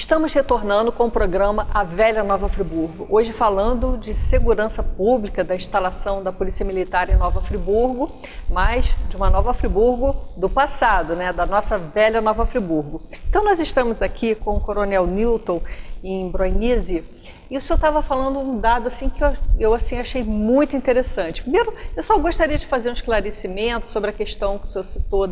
Estamos retornando com o programa A Velha Nova Friburgo, hoje falando de segurança pública, da instalação da Polícia Militar em Nova Friburgo, mas de uma Nova Friburgo do passado, né, da nossa velha Nova Friburgo. Então nós estamos aqui com o Coronel Newton em Broinise, e o senhor estava falando um dado assim, que eu achei muito interessante. Primeiro, eu só gostaria de fazer um esclarecimento sobre a questão que o senhor citou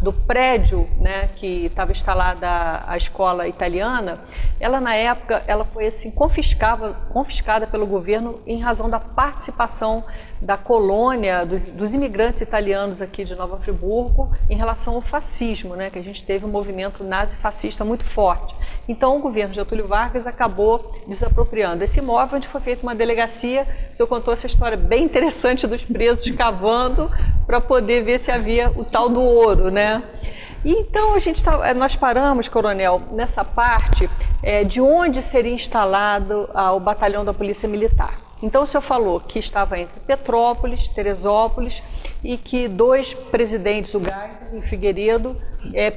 do prédio, né, que estava instalada a escola italiana. Ela, na época, ela foi assim, confiscada pelo governo em razão da participação da colônia, dos imigrantes italianos aqui de Nova Friburgo em relação ao fascismo, né, que a gente teve um movimento nazi-fascista muito forte. Então, o governo Getúlio Vargas acabou desapropriando esse imóvel, onde foi feita uma delegacia. O senhor contou essa história bem interessante dos presos cavando para poder ver se havia o tal do ouro, né? E então nós paramos, Coronel, nessa parte de onde seria instalado o batalhão da Polícia Militar. Então o senhor falou que estava entre Petrópolis, Teresópolis, e que dois presidentes, o Geisel e o Figueiredo,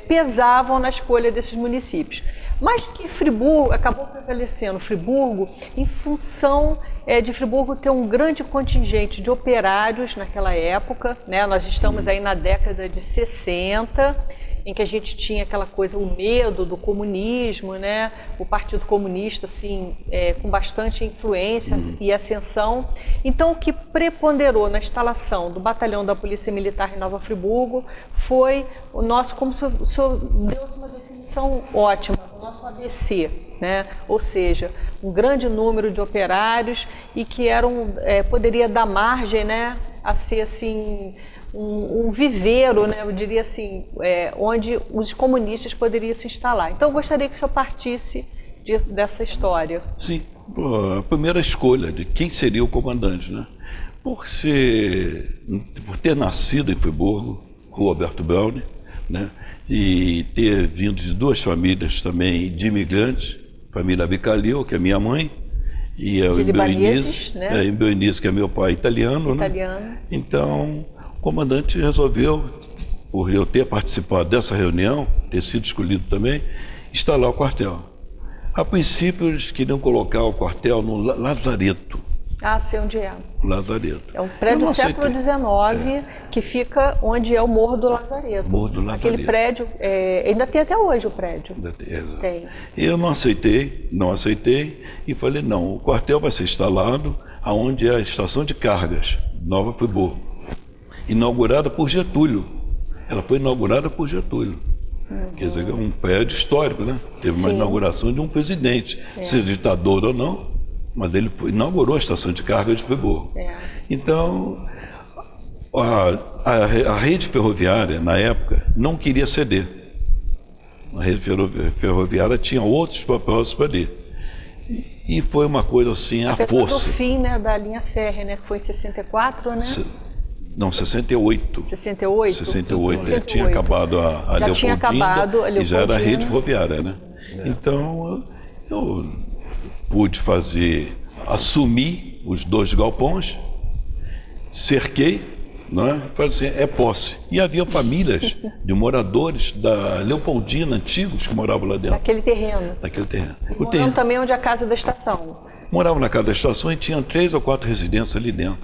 pesavam na escolha desses municípios. Mas que Friburgo acabou prevalecendo, Friburgo, em função de Friburgo ter um grande contingente de operários naquela época, né? Nós estamos aí na década de 60, em que a gente tinha aquela coisa, o medo do comunismo, né? O Partido Comunista, assim, com bastante influência e ascensão. Então, o que preponderou na instalação do batalhão da Polícia Militar em Nova Friburgo foi o nosso, como o senhor deu uma definição ótima, o nosso ABC, né? Ou seja, um grande número de operários e que poderia dar margem, né, a ser assim, um viveiro, né, eu diria assim, onde os comunistas poderiam se instalar. Então eu gostaria que o senhor partisse dessa história. Sim, a primeira escolha de quem seria o comandante, né? Por ter nascido em Friburgo, Roberto Browne, né, e ter vindo de duas famílias também de imigrantes, família Bicalil, que é minha mãe, e o Broinise, né? Broinise, que é meu pai italiano. Né? Então, o comandante resolveu, por eu ter participado dessa reunião, ter sido escolhido também, instalar o quartel. A princípio, eles queriam colocar o quartel no Lazareto. Ah, sei onde é. Lazareto. É um prédio do século XIX que fica onde é o Morro do Lazareto. Morro do Lazareto. Aquele prédio, ainda tem até hoje o prédio. Tem. Eu não aceitei e falei, não, o quartel vai ser instalado aonde é a estação de cargas, Nova Friburgo, inaugurada por Getúlio. Ela foi inaugurada por Getúlio. Quer dizer, é um prédio histórico, né? Teve uma inauguração de um presidente, seja ditador ou não, mas ele inaugurou a estação de carga de Friburgo. Então, a rede ferroviária, na época, não queria ceder. A rede ferroviária tinha outros propósitos para ali. E foi uma coisa assim, a força. Do fim, né, da linha férrea, né, que foi em 64, né? Não, 68. 68? 68, tinha acabado a Leopoldina e já era a rede ferroviária, né? Então, eu pude assumir os dois galpões, cerquei, né? Falei assim, é posse. E havia famílias de moradores da Leopoldina, antigos, que moravam lá dentro. Naquele terreno. E morando também onde é a casa da estação. Moravam na casa da estação e tinham 3 ou 4 residências ali dentro.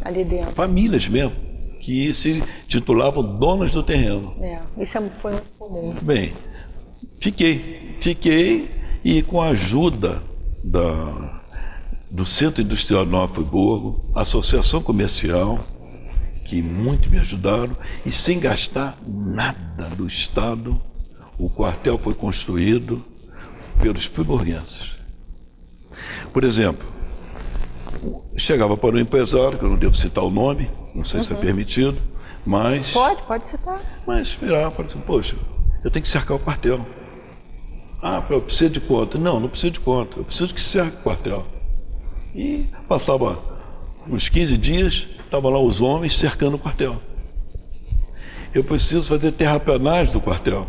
Famílias mesmo, que se titulavam donos do terreno. Isso foi muito comum. Bem, fiquei e com a ajuda do Centro Industrial de Nova Friburgo, Associação Comercial, que muito me ajudaram, e sem gastar nada do Estado, o quartel foi construído pelos friburguenses. Por exemplo, chegava para um empresário, que eu não devo citar o nome, não sei se é permitido, mas... Pode citar. Mas virava e falava assim, poxa, eu tenho que cercar o quartel. Ah, eu preciso de conta. Não preciso de conta, eu preciso que cerque o quartel. E passava uns 15 dias, estavam lá os homens cercando o quartel. Eu preciso fazer terraplanagem do quartel.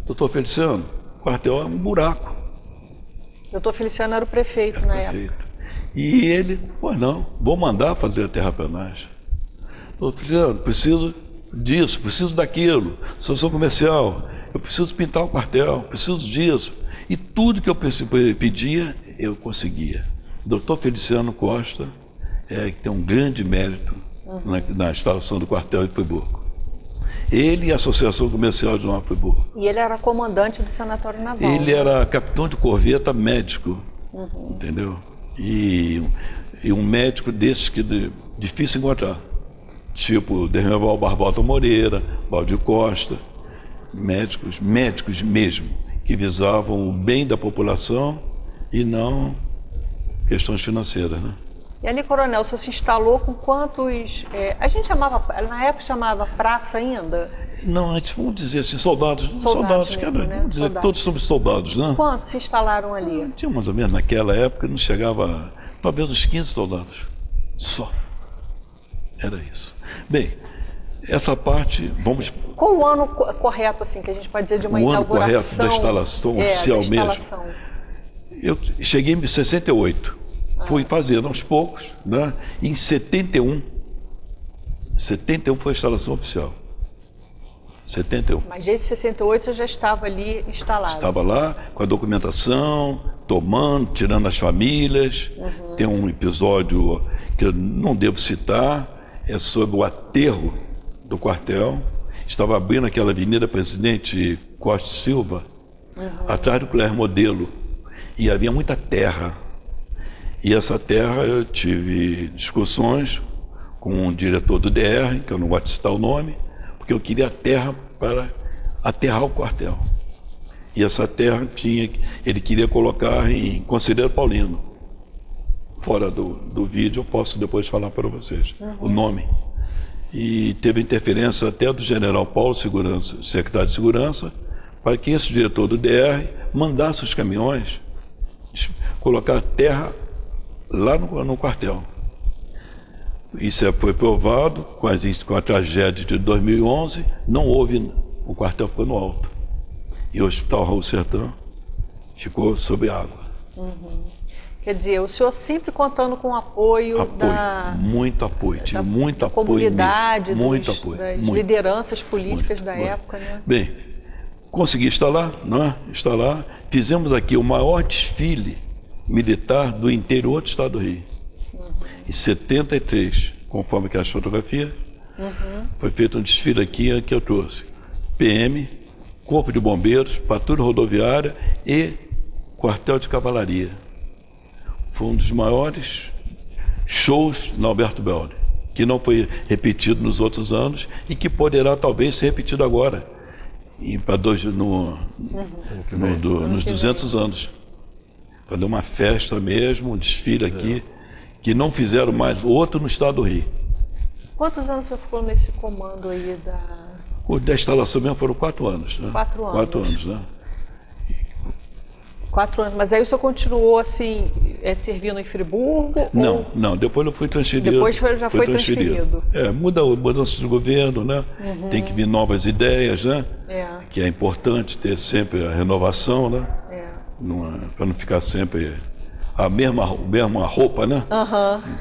Doutor Feliciano, o quartel é um buraco. Doutor Feliciano era o prefeito na época. E ele, não, vou mandar fazer a terraplanagem. Doutor Feliciano, preciso disso, preciso daquilo, associação comercial. eu preciso pintar o quartel, preciso disso. E tudo que eu pedia, eu conseguia. Dr. Feliciano Costa que tem um grande mérito na instalação do quartel de Friburgo. Ele e a Associação Comercial de Nova Friburgo. E ele era comandante do Sanatório Naval. Ele era capitão de corveta médico, entendeu? E um médico desses que difícil encontrar. Tipo Dermeval Barbosa Moreira, Valdir Costa, médicos mesmo, que visavam o bem da população e não questões financeiras, né? E ali, coronel, o senhor se instalou com quantos... a gente chamava, na época chamava praça ainda? Não, a gente, vamos dizer assim, soldados mesmo, que era, né? vamos dizer, Soldados. todos somos soldados, né? Quantos se instalaram ali? Tinha mais ou menos, naquela época, não chegava, talvez uns 15 soldados, só. Era isso. Bem, essa parte, vamos... Qual o ano correto, assim, que a gente pode dizer de uma inauguração? O ano correto da instalação oficial da instalação. mesmo. Eu cheguei em 68. Fui fazendo aos poucos, né? Em 71 foi a instalação oficial. 71. Mas desde 68 eu já estava ali instalado. Estava lá com a documentação, tomando, tirando as famílias. Tem um episódio que eu não devo citar, é sobre o aterro do quartel. Estava abrindo aquela Avenida Presidente Costa e Silva, atrás do Colégio Modelo, e havia muita terra. E essa terra eu tive discussões com o diretor do DR, que eu não gosto de citar o nome, porque eu queria a terra para aterrar o quartel. E essa terra ele queria colocar em Conselheiro Paulino. Fora do vídeo eu posso depois falar para vocês o nome. E teve interferência até do general Paulo Segurança, secretário de Segurança, para que esse diretor do DR mandasse os caminhões colocar terra lá no quartel. Isso foi provado com a tragédia de 2011, não houve, o quartel ficou no alto. E o Hospital Raul Sertã ficou sob água. Quer dizer, o senhor sempre contando com o apoio muito apoio, tive muito apoio comunidade, mesmo, muito apoio, das muito, lideranças políticas muito, da época, né? Bem, consegui instalar, não é? Instalar, fizemos aqui o maior desfile militar do interior do estado do Rio. Em 73, conforme aquelas fotografias, foi feito um desfile aqui que eu trouxe. PM, Corpo de Bombeiros, Patrulha Rodoviária e Quartel de Cavalaria. Foi um dos maiores shows na Alberto Belli, que não foi repetido nos outros anos e que poderá talvez ser repetido agora, nos 200 anos. Fazer uma festa mesmo, um desfile aqui, que não fizeram mais, outro no estado do Rio. Quantos anos o senhor ficou nesse comando aí Da instalação mesmo foram 4 anos. Né? 4 anos. 4 anos, né? 4 anos, mas aí o senhor continuou assim, servindo em Friburgo? Não, depois eu fui transferido. Depois já foi transferido. Mudança de governo, né? Tem que vir novas ideias, né? Que é importante ter sempre a renovação, né? Para não ficar sempre a mesma roupa, né?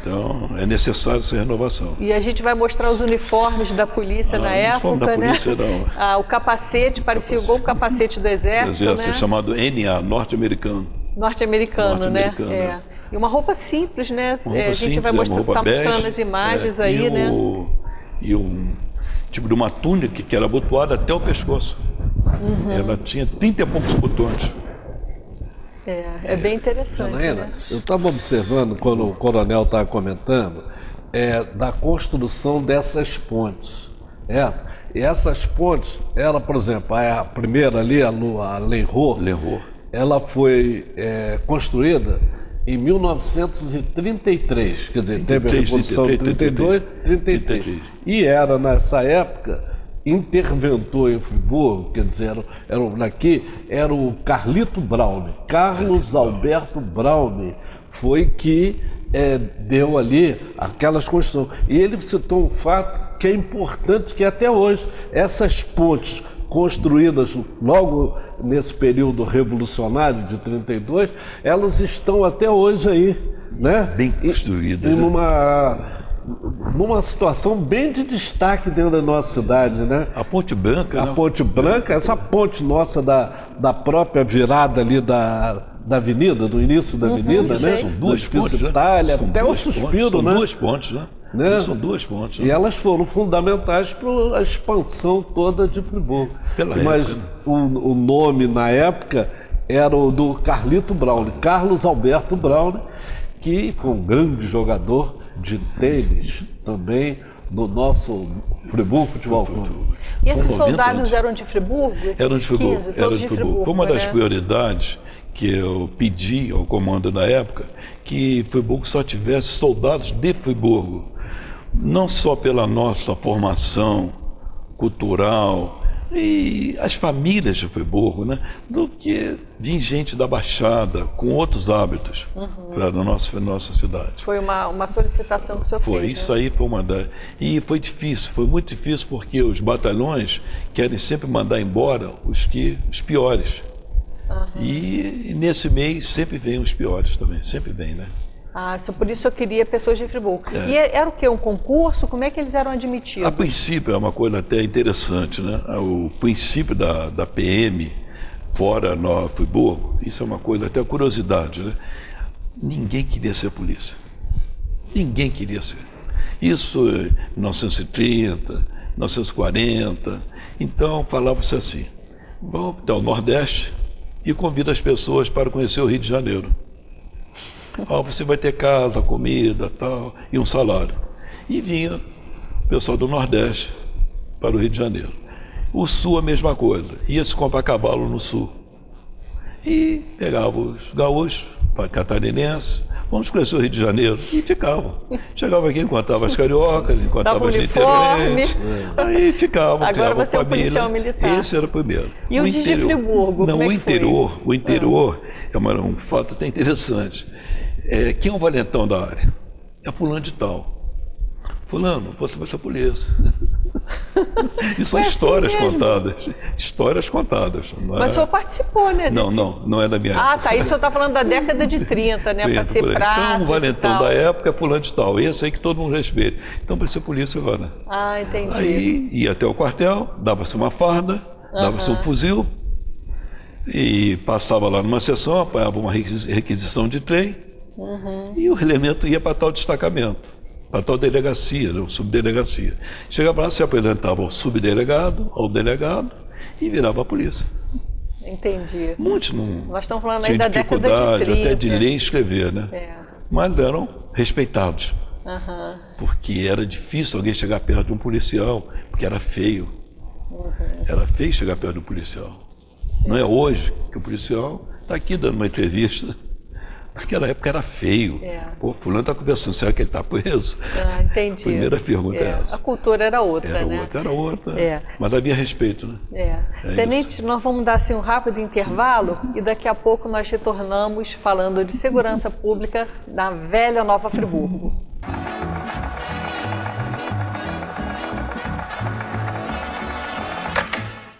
Então é necessário essa renovação. E a gente vai mostrar os uniformes da polícia na época, da né? Polícia, não. O capacete parecia igual o capacete do exército, né? É chamado NA, norte-americano. Norte-americano, né? E uma roupa simples, né? A gente vai mostrar, tá mostrando as imagens aí, né? E um tipo de uma túnica que era abotoada até o pescoço. Ela tinha 30 e poucos botões. É bem interessante, Janaína, né? eu estava observando, quando o coronel estava comentando, da construção dessas pontes. E essas pontes, ela, por exemplo, a primeira ali, a Lenrô, ela foi construída em 1933, quer dizer, teve a Revolução de 32, 33. E era, nessa época, interventor em Friburgo, quer dizer, era o Carlito Braune, Carlos Alberto Braune, foi que deu ali aquelas construções. E ele citou um fato que é importante, que até hoje, essas pontes construídas logo nesse período revolucionário de 32, elas estão até hoje aí, né? Bem construídas. numa situação bem de destaque dentro da nossa cidade, né? A Ponte Branca, né? A Ponte Branca, essa ponte nossa da própria virada ali da avenida, do início da avenida, né? São duas pontes, Itália, né? até o Suspiro, são né? Duas pontes, né? São duas pontes. Né? E elas foram fundamentais para a expansão toda de Friburgo. Mas o nome na época era o do Carlito Browne, Carlos Alberto Browne, que foi um grande jogador de tênis também no nosso Friburgo Futebol Clube. E esses soldados eram de Friburgo? Eram de Friburgo. 15, todos de Friburgo. Foi uma das prioridades que eu pedi ao comando na época, que Friburgo só tivesse soldados de Friburgo. Não só pela nossa formação cultural e as famílias de Friburgo, né? Do que vir gente da Baixada com outros hábitos para a nossa cidade. Foi uma solicitação que o senhor fez. Foi, isso aí foi uma das... E foi difícil, foi muito difícil porque os batalhões querem sempre mandar embora os piores. E nesse mês sempre vem os piores também, sempre vem, né? Por isso eu queria pessoas de Friburgo. E era o quê? Um concurso? Como é que eles eram admitidos? A princípio é uma coisa até interessante, né? O princípio da PM fora Nova Friburgo, isso é uma coisa até curiosidade, né? Ninguém queria ser polícia. Ninguém queria ser. Isso em 1930, 1940. Então falava-se assim, vamos até o Nordeste e convida as pessoas para conhecer o Rio de Janeiro. Você vai ter casa, comida, tal, e um salário. E vinha o pessoal do Nordeste para o Rio de Janeiro. O Sul a mesma coisa, ia se comprar cavalo no Sul. E pegava os gaúchos, catarinenses, vamos conhecer o Rio de Janeiro, e ficavam. Chegava aqui, encontrava as cariocas, encontrava as niterenses, aí ficavam. Agora você é um policial militar. Esse era o primeiro. E o de Friburgo, não, como é que o interior é um fato até interessante. Quem é o valentão da área? É fulano de tal. Fulano, você vai ser polícia. E são histórias contadas. Histórias contadas. Mas o senhor participou, né? Não é da minha época. Tá, isso o senhor está falando da década de 30, né? Para ser praça. Então, o valentão da época é fulano de tal. Esse aí que todo mundo respeita. Então, para ser polícia agora. Entendi. Aí ia até o quartel, dava-se uma farda, dava-se um fuzil, e passava lá numa sessão, apanhava uma requisição de trem, e o elemento ia para tal destacamento, para tal delegacia, né, subdelegacia. Chegava lá, se apresentava ao subdelegado, ao delegado, e virava a polícia. Entendi. Muitos não Nós estamos falando tinham aí da década de 30. até de ler e escrever, né? Mas eram respeitados. Porque era difícil alguém chegar perto de um policial, porque era feio. Era feio chegar perto de um policial. Não é hoje que o policial está aqui dando uma entrevista. Naquela época era feio. Pô, fulano está conversando, será que ele está preso? Entendi. A primeira pergunta é essa. A cultura era outra, né? Era outra. Mas havia respeito, né? Tenente, nós vamos dar assim, um rápido intervalo e daqui a pouco nós retornamos falando de segurança pública na velha Nova Friburgo.